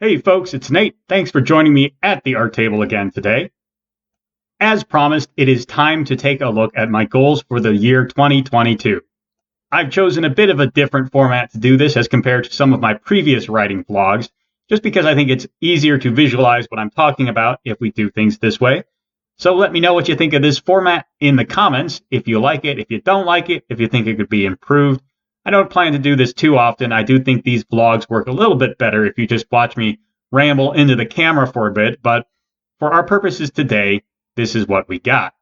Hey folks, it's Nate. Thanks for joining me at the art table again today. As promised, it is time to take a look at my goals for the year 2022. I've chosen a bit of a different format to do this as compared to some of my previous writing vlogs, just because I think it's easier to visualize what I'm talking about if we do things this way. So let me know what you think of this format in the comments, if you like it, if you don't like it, if you think it could be improved. I don't plan to do this too often. I do think these vlogs work a little bit better if you just watch me ramble into the camera for a bit, but for our purposes today, this is what we got.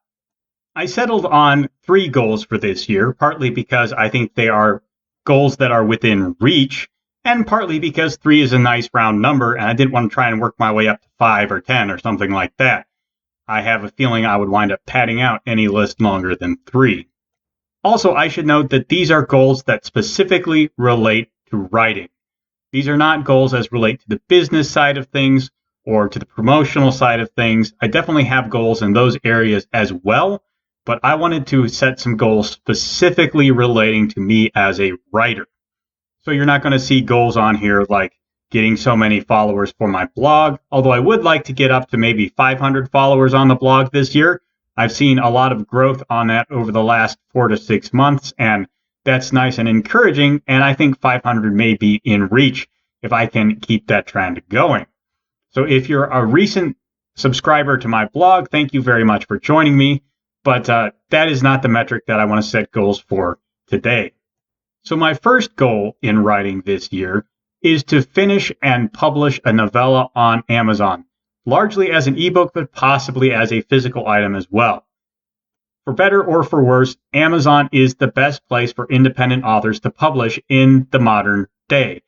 I settled on 3 goals for this year, partly because I think they are goals that are within reach, and partly because 3 is a nice round number, and I didn't want to try and work my way up to 5 or 10 or something like that. I have a feeling I would wind up padding out any list longer than 3. Also, I should note that these are goals that specifically relate to writing. These are not goals as relate to the business side of things or to the promotional side of things. I definitely have goals in those areas as well, but I wanted to set some goals specifically relating to me as a writer. So you're not going to see goals on here like getting so many followers for my blog, although I would like to get up to maybe 500 followers on the blog this year. I've seen a lot of growth on that over the last 4 to 6 months, and that's nice and encouraging, and I think 500 may be in reach if I can keep that trend going. So if you're a recent subscriber to my blog, thank you very much for joining me, but that is not the metric that I want to set goals for today. So my first goal in writing this year is to finish and publish a novella on Amazon, largely as an ebook, but possibly as a physical item as well. For better or for worse, Amazon is the best place for independent authors to publish in the modern day.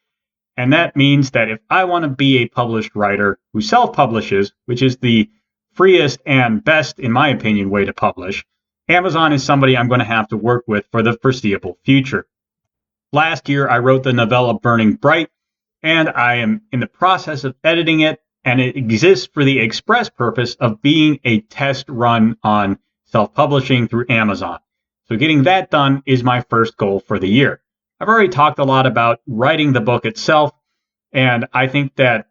And that means that if I want to be a published writer who self-publishes, which is the freest and best, in my opinion, way to publish, Amazon is somebody I'm going to have to work with for the foreseeable future. Last year, I wrote the novella Burning Bright, and I am in the process of editing it, and it exists for the express purpose of being a test run on self-publishing through Amazon. So getting that done is my first goal for the year. I've already talked a lot about writing the book itself, and I think that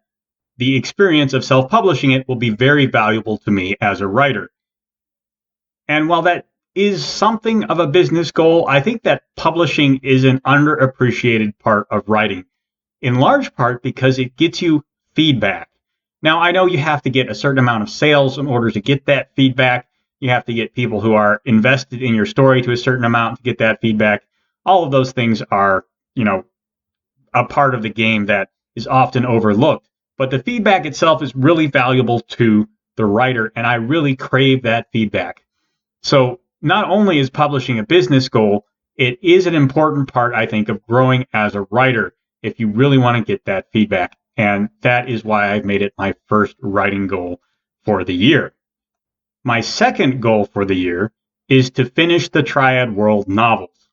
the experience of self-publishing it will be very valuable to me as a writer. And while that is something of a business goal, I think that publishing is an underappreciated part of writing, in large part because it gets you feedback. Now, I know you have to get a certain amount of sales in order to get that feedback. You have to get people who are invested in your story to a certain amount to get that feedback. All of those things are, a part of the game that is often overlooked. But the feedback itself is really valuable to the writer, and I really crave that feedback. So not only is publishing a business goal, it is an important part, I think, of growing as a writer if you really want to get that feedback. And that is why I've made it my first writing goal for the year. My second goal for the year is to finish the Triad World novels.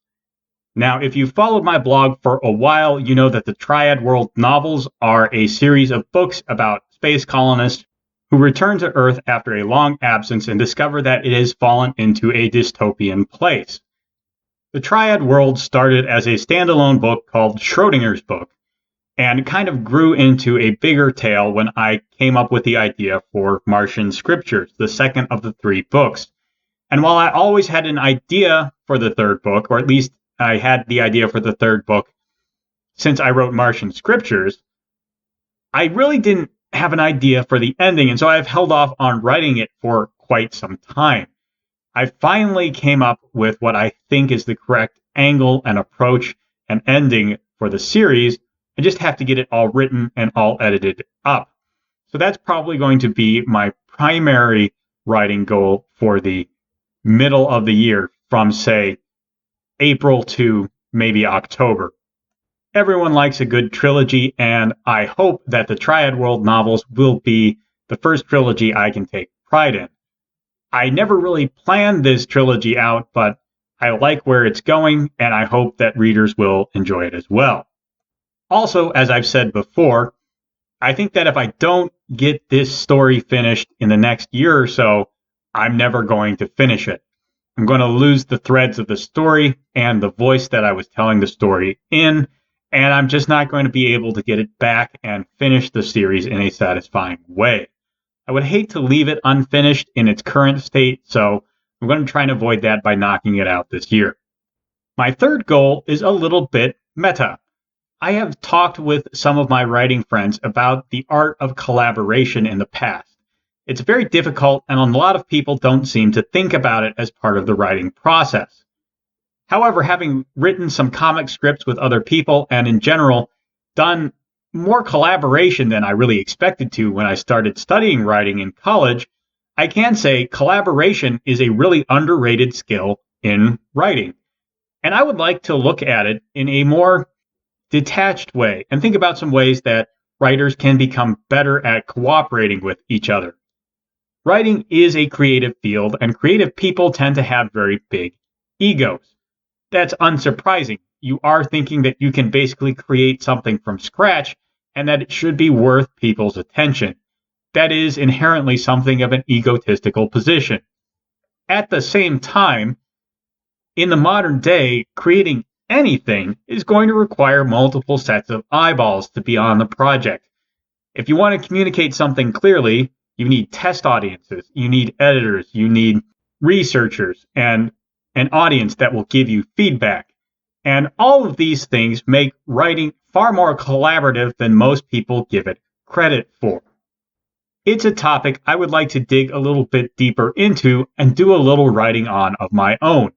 Now, if you've followed my blog for a while, you know that the Triad World novels are a series of books about space colonists who return to Earth after a long absence and discover that it has fallen into a dystopian place. The Triad World started as a standalone book called Schrodinger's book, and kind of grew into a bigger tale when I came up with the idea for Martian Scriptures, the second of the 3 books. And while I always had an idea for the 3rd book, or at least I had the idea for the 3rd book since I wrote Martian Scriptures, I really didn't have an idea for the ending, and so I've held off on writing it for quite some time. I finally came up with what I think is the correct angle and approach and ending for the series. I just have to get it all written and all edited up. So that's probably going to be my primary writing goal for the middle of the year from, say, April to maybe October. Everyone likes a good trilogy, and I hope that the Triad World novels will be the first trilogy I can take pride in. I never really planned this trilogy out, but I like where it's going, and I hope that readers will enjoy it as well. Also, as I've said before, I think that if I don't get this story finished in the next year or so, I'm never going to finish it. I'm going to lose the threads of the story and the voice that I was telling the story in, and I'm just not going to be able to get it back and finish the series in a satisfying way. I would hate to leave it unfinished in its current state, so I'm going to try and avoid that by knocking it out this year. My third goal is a little bit meta. I have talked with some of my writing friends about the art of collaboration in the past. It's very difficult, and a lot of people don't seem to think about it as part of the writing process. However, having written some comic scripts with other people and in general done more collaboration than I really expected to when I started studying writing in college, I can say collaboration is a really underrated skill in writing. And I would like to look at it in a more detached way and think about some ways that writers can become better at cooperating with each other. Writing is a creative field, and creative people tend to have very big egos. That's unsurprising. You are thinking that you can basically create something from scratch and that it should be worth people's attention. That is inherently something of an egotistical position. At the same time, in the modern day, creating anything is going to require multiple sets of eyeballs to be on the project. If you want to communicate something clearly, you need test audiences, you need editors, you need researchers, and an audience that will give you feedback. And all of these things make writing far more collaborative than most people give it credit for. It's a topic I would like to dig a little bit deeper into and do a little writing on of my own.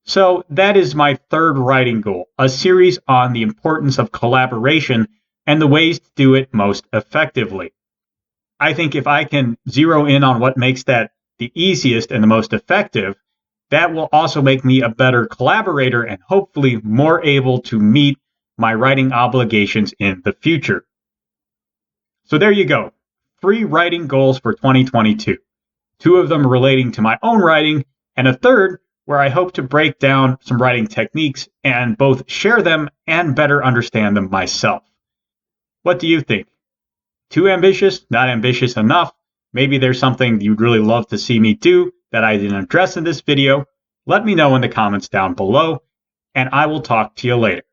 So that is my third writing goal, a series on the importance of collaboration and the ways to do it most effectively. I think if I can zero in on what makes that the easiest and the most effective, that will also make me a better collaborator and hopefully more able to meet my writing obligations in the future. So there you go. 3 writing goals for 2022. 2 of them relating to my own writing, and a third where I hope to break down some writing techniques and both share them and better understand them myself. What do you think? Too ambitious? Not ambitious enough? Maybe there's something you'd really love to see me do that I didn't address in this video? Let me know in the comments down below, and I will talk to you later.